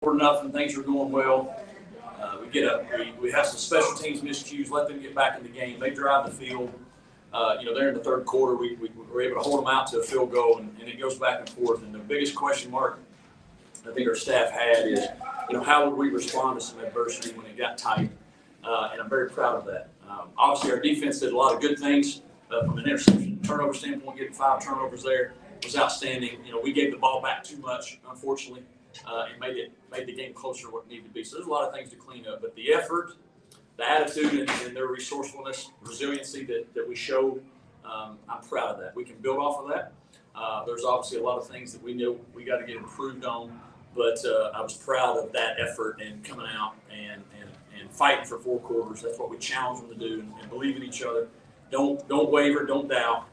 4-0. Things are going well. We have some special teams miscues. Let them get back in the game. They drive the field. They're in the third quarter. We were able to hold them out to a field goal, and it goes back and forth. And the biggest question mark I think our staff had is, how would we respond to some adversity when it got tight? And I'm very proud of that. Obviously, our defense did a lot of good things from an interception turnover standpoint. Getting 5 turnovers there was outstanding. We gave the ball back too much, unfortunately, and made the game closer to what it needed to be. So there's a lot of things to clean up. But the effort, the attitude, and their resourcefulness, resiliency that we showed, I'm proud of that. We can build off of that. There's obviously a lot of things that we know we got to get improved on, but I was proud of that effort and coming out and fighting for 4 quarters. That's what we challenge them to do, and believe in each other. Don't waver, don't doubt.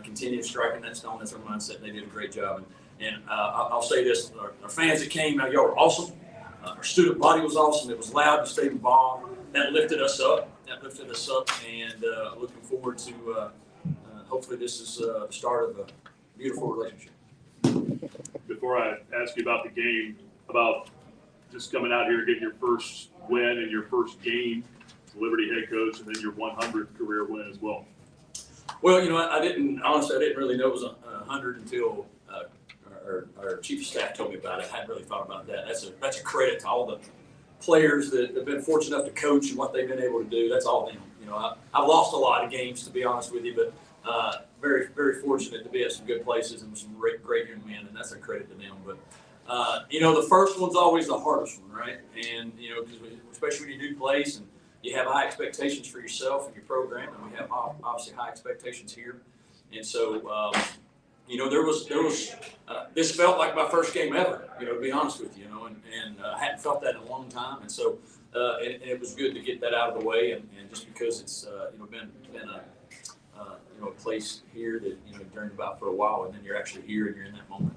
Continue striking that stone. That's our mindset. And they did a great job. And I'll say this: our fans that came, y'all were awesome. Our student body was awesome. It was loud. You stayed involved. That lifted us up. And looking forward to hopefully this is the start of a beautiful relationship. Before I ask you about the game, about just coming out here, getting your first win and your first game, Liberty head coach, and then your 100th career win as well. Well, I didn't really know it was 100 until our chief of staff told me about it. I hadn't really thought about that. That's a credit to all the players that have been fortunate enough to coach and what they've been able to do. That's all them. I've lost a lot of games, to be honest with you, but very, very fortunate to be at some good places and with some great young men, and that's a credit to them. But the first one's always the hardest one, right? And because especially when you do plays and you have high expectations for yourself and your program, and we have obviously high expectations here. And so, there was this felt like my first game ever, to be honest with you, and I hadn't felt that in a long time. And so, and it was good to get that out of the way, and just because it's, been a place here that, you've dreamed about for a while, and then you're actually here and you're in that moment.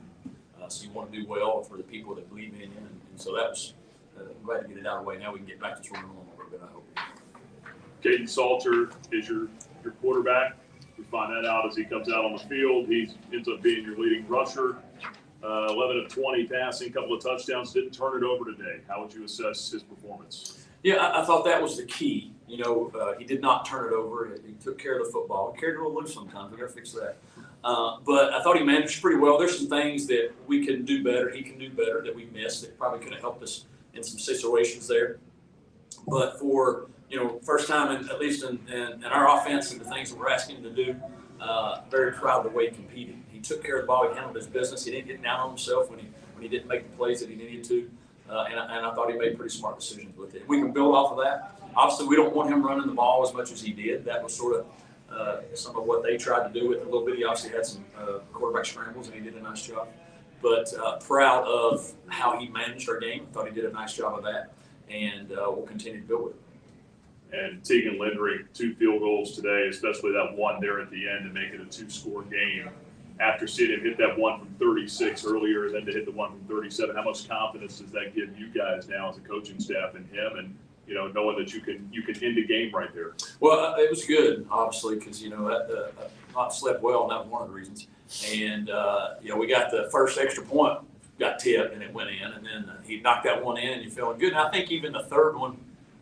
So you want to do well for the people that believe in you. And so that was, I'm glad to get it out of the way. Now we can get back to sort of normal a little bit, I hope. Caden Salter is your quarterback. We find that out as he comes out on the field. He ends up being your leading rusher. 11 of 20 passing, couple of touchdowns, didn't turn it over today. How would you assess his performance? Yeah, I thought that was the key. He did not turn it over. He took care of the football. He carried it a little loose sometimes. We got to fix that. But I thought he managed pretty well. There's some things that we can do better, he can do better, that we missed that probably could have helped us in some situations there. But for, first time, at least in our offense and the things that we're asking him to do, very proud of the way he competed. He took care of the ball. He handled his business. He didn't get down on himself when he didn't make the plays that he needed to. And I thought he made pretty smart decisions with it. We can build off of that. Obviously, we don't want him running the ball as much as he did. That was sort of some of what they tried to do with it a little bit. He obviously had some quarterback scrambles, and he did a nice job. But proud of how he managed our game. Thought he did a nice job of that, and we'll continue to build with it. And Tegan Lindring, 2 field goals today, especially that one there at the end to make it a 2-score game. After seeing him hit that one from 36 earlier and then to hit the one from 37, how much confidence does that give you guys now as a coaching staff in him, and knowing that you can end a game right there? Well, it was good, obviously, because not slept well, and that was one of the reasons. And we got the first extra point, got tipped, and it went in, and then he knocked that one in, and you're feeling good. And I think even the third one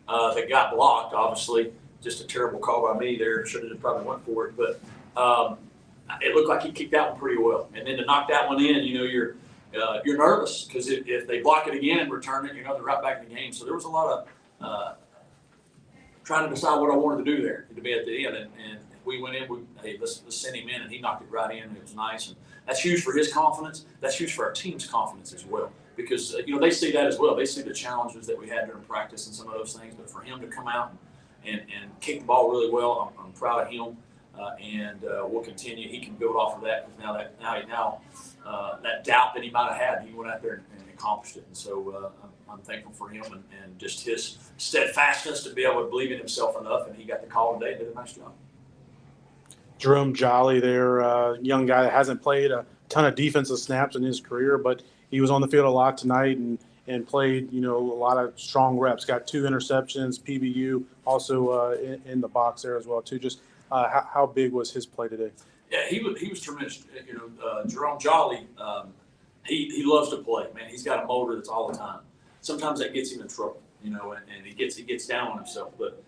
that got blocked, obviously, just a terrible call by me there. Should have probably went for it, but it looked like he kicked that one pretty well. And then to knock that one in, you're nervous because if they block it again and return it, they're right back in the game. So there was a lot of trying to decide what I wanted to do there to be at the end. And we went in, let's send him in, and he knocked it right in, and it was nice. And that's huge for his confidence. That's huge for our team's confidence as well, because they see that as well. They see the challenges that we had during practice and some of those things. But for him to come out and kick the ball really well, I'm proud of him. And we'll continue. He can build off of that, because now that doubt that he might have had, he went out there and accomplished it. And so I'm thankful for him and just his steadfastness to be able to believe in himself enough. And he got the call today and did a nice job. Jerome Jolly there, young guy that hasn't played a ton of defensive snaps in his career, but he was on the field a lot tonight and played, a lot of strong reps. Got 2 interceptions, PBU, also in the box there as well too. Just how big was his play today? Yeah, he was tremendous. Jerome Jolly, he loves to play, man. He's got a motor that's all the time. sometimes that gets him in trouble, and he gets down on himself. But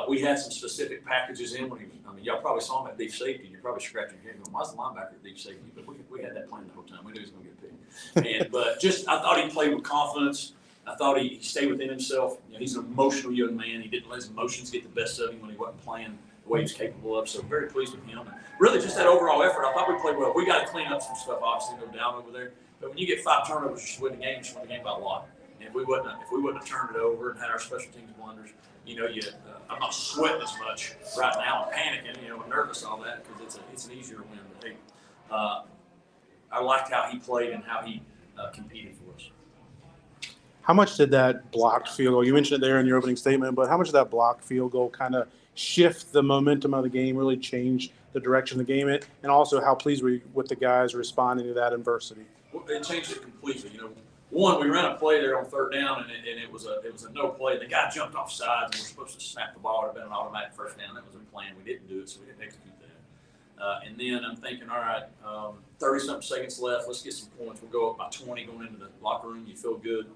we had some specific packages in when y'all probably saw him at deep safety, and you're probably scratching your head going, why's the linebacker at deep safety? But we had that plan the whole time. We knew he was going to get picked. But I thought he played with confidence. I thought he stayed within himself. He's an emotional young man. He didn't let his emotions get the best of him when he wasn't playing the way he's capable of. So very pleased with him. And really just that overall effort. I thought we played well. We got to clean up some stuff, obviously, no doubt over there. But when you get 5 turnovers, you should win the game. You should win the game by a lot. And if we wouldn't have turned it over and had our special teams blunders, I'm not sweating as much right now and panicking, and nervous and all that because it's an easier win. But hey, I liked how he played and how he competed for us. How much did that blocked field goal, you mentioned it there in your opening statement, but how much did that blocked field goal kind of shift the momentum of the game, really change the direction of the game, and also how pleased were you with the guys responding to that adversity? Well, it changed it completely. One, we ran a play there on 3rd down, and it was a no play. The guy jumped off sides, and we're supposed to snap the ball. It would have been an automatic 1st down. That was a plan. We didn't do it, so we didn't execute that. And then I'm thinking, all right, 30-something seconds left. Let's get some points. We'll go up by 20 going into the locker room. You feel good.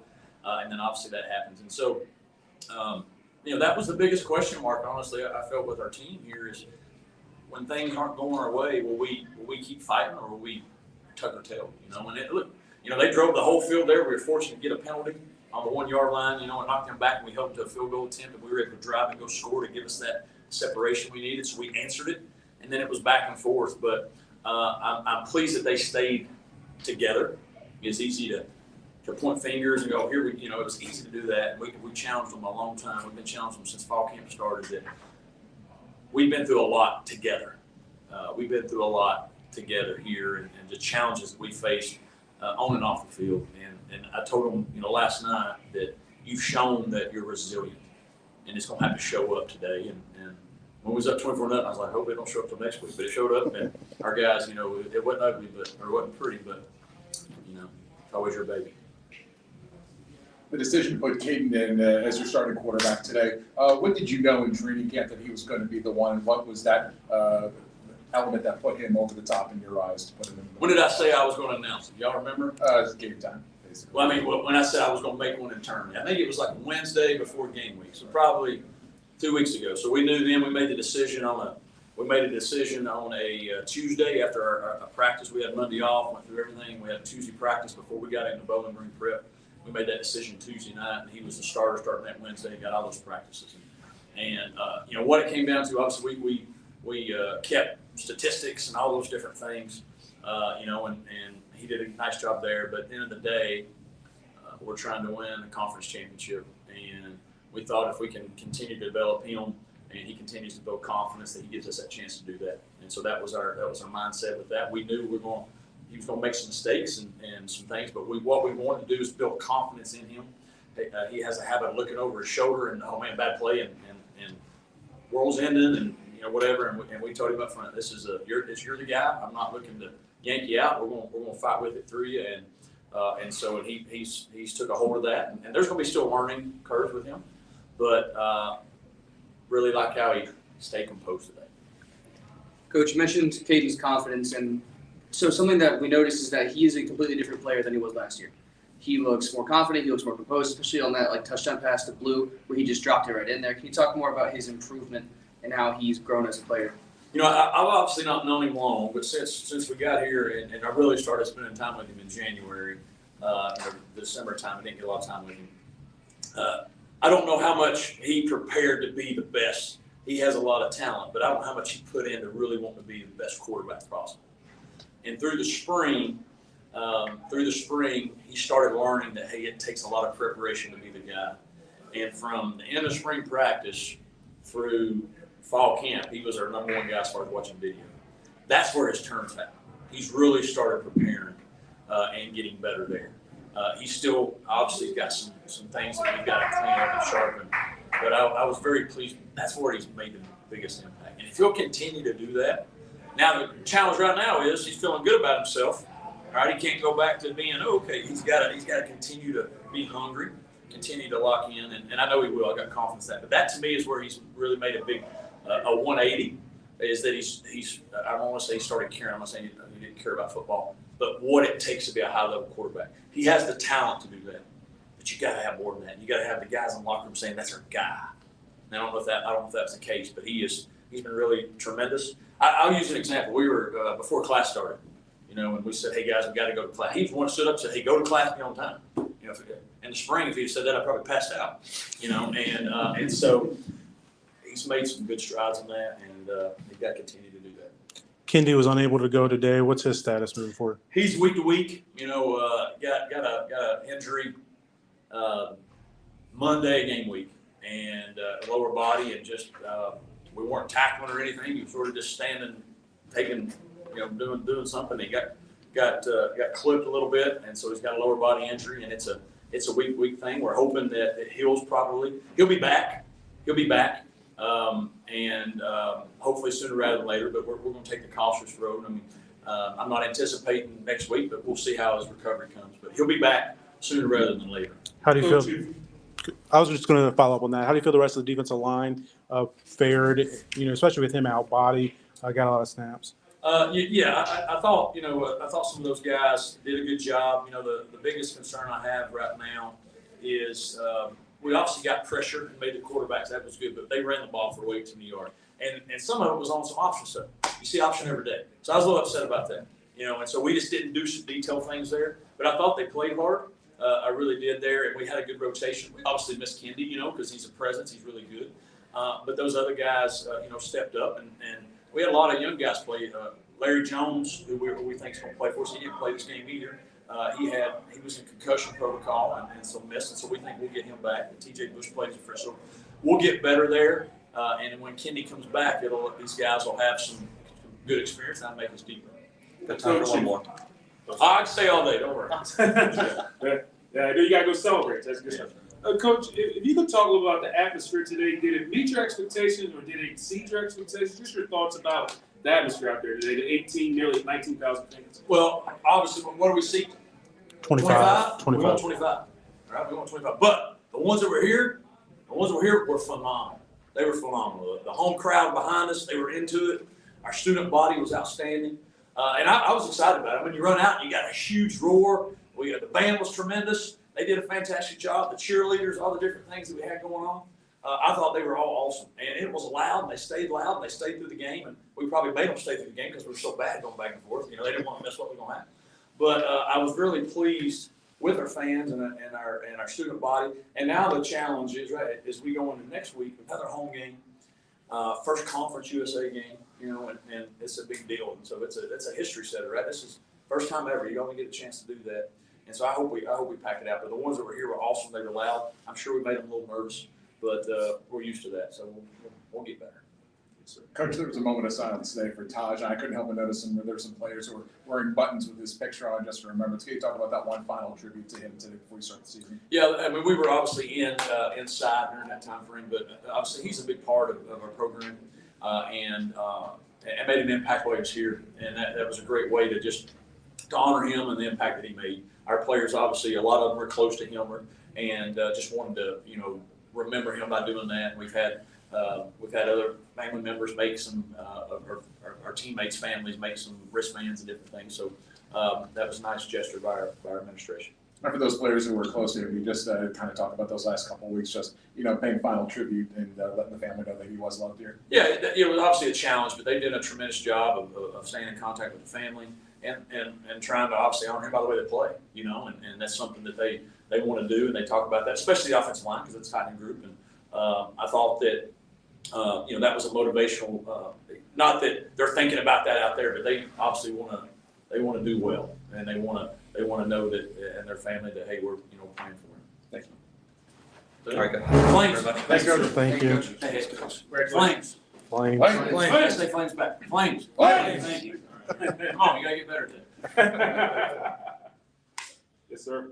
And then obviously that happens. And so, that was the biggest question mark, honestly, I felt with our team here is when things aren't going our way, will we keep fighting or will we tuck our tail? They drove the whole field there. We were fortunate to get a penalty on the 1-yard line, and knocked them back, and we held them to a field goal attempt, and we were able to drive and go score to give us that separation we needed. So we answered it, and then it was back and forth. But I'm pleased that they stayed together. It's easy to point fingers and go, here we, it was easy to do that. We challenged them a long time. We've been challenging them since fall camp started. That we've been through a lot together. We've been through a lot together here, and the challenges that we faced on and off the field. And I told them, last night that you've shown that you're resilient, and it's going to have to show up today. And when we was up 24-0, I was like, I hope it don't show up till next week. But it showed up, and our guys, it wasn't ugly, or it wasn't pretty, but it's always your baby. The decision to put Caden in as your starting quarterback today. What did you know in training camp that he was going to be the one? What was that element that put him over the top in your eyes to put him in? When did I say I was going to announce it? Y'all remember? It's game time, basically. Well, when I said I was going to make one internally, I think it was like Wednesday before game week, so probably 2 weeks ago. So we knew then. We made a decision on a Tuesday after our practice. We had Monday off, went through everything. We had a Tuesday practice before we got into Bowling Green prep. We made that decision Tuesday night, and he was the starter starting that Wednesday. Got all those practices, and what it came down to. Obviously, we kept statistics and all those different things, and he did a nice job there. But at the end of the day, we're trying to win a conference championship, and we thought if we can continue to develop him, and he continues to build confidence, that he gives us that chance to do that. And so that was our mindset with that. We knew he was going to make some mistakes and some things, but what we wanted to do is build confidence in him. He has a habit of looking over his shoulder and, oh man, bad play, and world's ending, and whatever. And we told him up front, you're the guy. I'm not looking to yank you out. We're going to fight with it through you. And so he's took a hold of that. And there's going to be still learning curves with him, but really like how he stayed composed today. Coach, you mentioned Caden's confidence, and so something that we noticed is that he is a completely different player than he was last year. He looks more confident. He looks more composed, especially on that touchdown pass to Blue, where he just dropped it right in there. Can you talk more about his improvement and how he's grown as a player? I've obviously not known him long, but since we got here and I really started spending time with him in January, December time, I didn't get a lot of time with him. I don't know how much he prepared to be the best. He has a lot of talent, but I don't know how much he put in to really want to be the best quarterback possible. And through the spring, he started learning that, hey, it takes a lot of preparation to be the guy. And from the end of spring practice through fall camp, he was our number one guy as far as watching video. That's where his turns happened. He's really started preparing and getting better there. He's still obviously got some things that we've got to clean up and sharpen. But I was very pleased. That's where he's made the biggest impact. And if he'll continue to do that, now the challenge right now is he's feeling good about himself. All right, he can't go back to being okay. He's got to continue to be hungry, continue to lock in, and I know he will. I got confidence in that. But that to me is where he's really made a big a 180. Is that he's I don't want to say he started caring. I'm not saying he didn't care about football, but what it takes to be a high level quarterback. He has the talent to do that. but you got to have more than that. You got to have the guys in the locker room saying that's our guy. And I don't know if that's the case, but he's been really tremendous. I'll use an example. We were before class started, and we said, "Hey guys, we got to go to class." He was the one who stood up and said, "Hey, go to class, be on time." In the spring, if he had said that, I probably passed out. And so he's made some good strides in that, and he's got to continue to do that. Kendi was unable to go today. What's his status moving forward? He's week to week. Got a injury Monday game week, and lower body, and just we weren't tackling or anything. He was sort of just standing, taking, doing something. He got clipped a little bit, and so he's got a lower body injury, and it's a week thing. We're hoping that it heals properly. He'll be back. And hopefully sooner rather than later. But we're going to take the cautious road. I mean, I'm not anticipating next week, but we'll see how his recovery comes. But he'll be back sooner rather than later. How do you feel? I was just going to follow up on that. How do you feel the rest of the defensive line fared? Especially with him out, body got a lot of snaps. I thought some of those guys did a good job. The biggest concern I have right now is we obviously got pressure and made the quarterbacks. That was good, but they ran the ball for way too many yards. And some of it was on some option stuff. You see option every day. So I was a little upset about that. And so we just didn't do some detailed things there. But I thought they played hard. I really did there, and we had a good rotation. We obviously missed Kendi, because he's a presence. He's really good. But those other guys, stepped up, and we had a lot of young guys play. Larry Jones, who we think is going to play for us, he didn't play this game either. He was in concussion protocol and so missed, and so we think we'll get him back. And T.J. Bush plays for us, so we'll get better there. And when Kendi comes back, these guys will have some good experience, and that'll make us deeper. Got time for one more. I can stay all day. Don't worry. Yeah, I know you gotta go celebrate. That's good stuff. Coach, if you could talk a little about the atmosphere today, did it meet your expectations or did it exceed your expectations? Just your thoughts about the atmosphere out there today, the nearly 19,000 fans. Well, obviously, what do we see? 25. We want 25. All right, we want 25. But the ones that were here were phenomenal. They were phenomenal. The home crowd behind us, they were into it. Our student body was outstanding. And I was excited about it. When you run out and you got a huge roar, the band was tremendous. They did a fantastic job. The cheerleaders, all the different things that we had going on. I thought they were all awesome. And it was loud, and they stayed loud, and they stayed through the game. And we probably made them stay through the game because we were so bad going back and forth. They didn't want to miss what was going to happen. But I was really pleased with our fans and our student body. And now the challenge is we go into next week, another home game, first Conference USA game, and it's a big deal. And so it's a history setter, right? This is first time ever. You only get a chance to do that. And so I hope we pack it out. But the ones that were here were awesome. They were loud. I'm sure we made them a little nervous, but we're used to that. So we'll get better. Yes, sir. Coach, there was a moment of silence today for Taj, and I couldn't help but notice there were some players who were wearing buttons with his picture on just for remembrance. Can you talk about that one final tribute to him today before we start the season? Yeah, I mean, we were obviously inside during that time frame, but obviously he's a big part of our program and made an impact while he was here. And that was a great way to honor him and the impact that he made. Our players, obviously, a lot of them were close to him and just wanted to, remember him by doing that. And we've had other family members make some, our teammates' families make some wristbands and different things. So that was a nice gesture by our administration. And for those players who were close to him, you just kind of talk about those last couple of weeks, just paying final tribute and letting the family know that he was loved here. Yeah, it was obviously a challenge, but they did a tremendous job of staying in contact with the family and trying to obviously honor him by the way they play, and that's something that they want to do, and they talk about that, especially the offensive line because it's a tight group. And I thought that that was a motivational. Not that they're thinking about that out there, but they obviously want to do well, and they want to know that and their family that hey, we're praying for them. Thank you. So, All right, good. Flames. Thanks, Coach. Thank you. Coach. Hey, Coach. Flames. Flames. Flames. Say Flames back. Flames. Flames. Thank you. Come on, you gotta get better at that. Yes, sir.